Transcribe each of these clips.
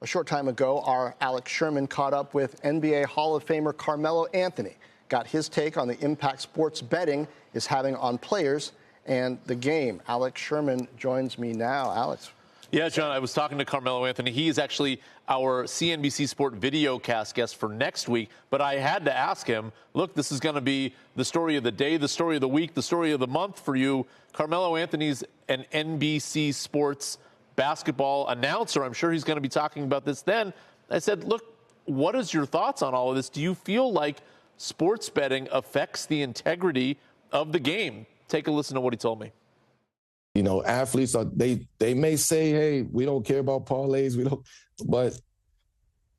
A short time ago, our Alex Sherman caught up with NBA Hall of Famer Carmelo Anthony, got his take on the impact sports betting is having on players and the game. Alex Sherman joins me now. Alex. Yeah, John, I was talking to Carmelo Anthony. He is actually our CNBC Sport videocast guest for next week. But I had to ask him, look, this is going to be the story of the day, the story of the week, the story of the month for you. Carmelo Anthony's an NBC Sports basketball announcer. I'm sure he's going to be talking about this then. I said, look, what is your thoughts on all of this? Do you feel like sports betting affects the integrity of the game? Take a listen to what he told me. You know, athletes they may say, hey, we don't care about parlays, but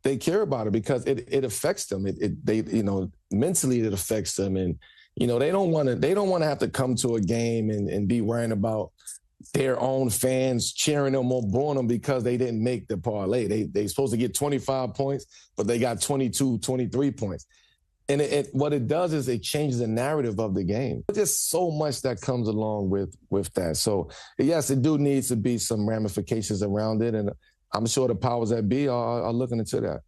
they care about it because it affects them. Mentally it affects them, and they don't want to have to come to a game and be worrying about their own fans cheering them or booing them because they didn't make the parlay. They supposed to get 25 points, but they got 22, 23 points. And what it does is it changes the narrative of the game. There's just so much that comes along with that. So, yes, it do needs to be some ramifications around it, and I'm sure the powers that be are looking into that.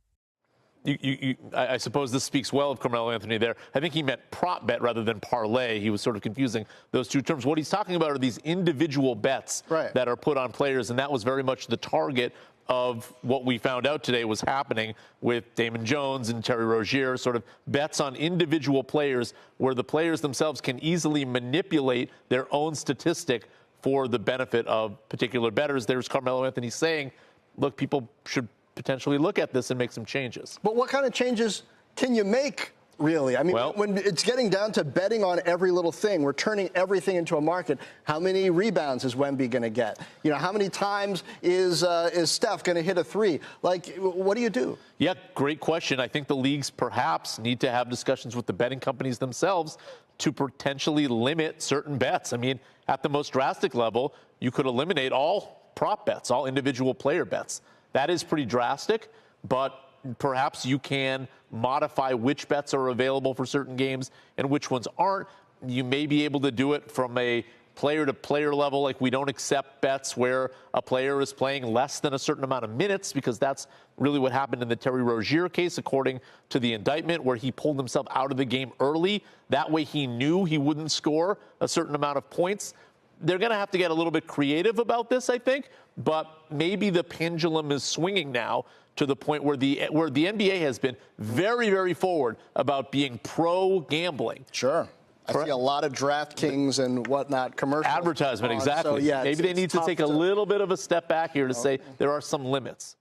I suppose this speaks well of Carmelo Anthony there. I think he meant prop bet rather than parlay. He was sort of confusing those two terms. What he's talking about are these individual bets that are put on players, and that was very much the target of what we found out today was happening with Damon Jones and Terry Rozier, sort of bets on individual players where the players themselves can easily manipulate their own statistic for the benefit of particular bettors. There's Carmelo Anthony saying, look, people should potentially look at this and make some changes. But what kind of changes can you make, really? I mean, when it's getting down to betting on every little thing, we're turning everything into a market. How many rebounds is Wemby going to get? How many times is Steph going to hit a three? Like, what do you do? Yeah, great question. I think the leagues perhaps need to have discussions with the betting companies themselves to potentially limit certain bets. I mean, at the most drastic level, you could eliminate all prop bets, all individual player bets. That is pretty drastic, but perhaps you can modify which bets are available for certain games and which ones aren't. You may be able to do it from a player-to-player level, like we don't accept bets where a player is playing less than a certain amount of minutes, because that's really what happened in the Terry Rozier case, according to the indictment, where he pulled himself out of the game early. That way he knew he wouldn't score a certain amount of points. They're going to have to get a little bit creative about this, I think, but maybe the pendulum is swinging now to the point where the NBA has been very, very forward about being pro-gambling. Sure. I see a lot of DraftKings and whatnot commercials. Advertisement, exactly. So, yeah, maybe they need to take a little bit of a step back here to say there are some limits.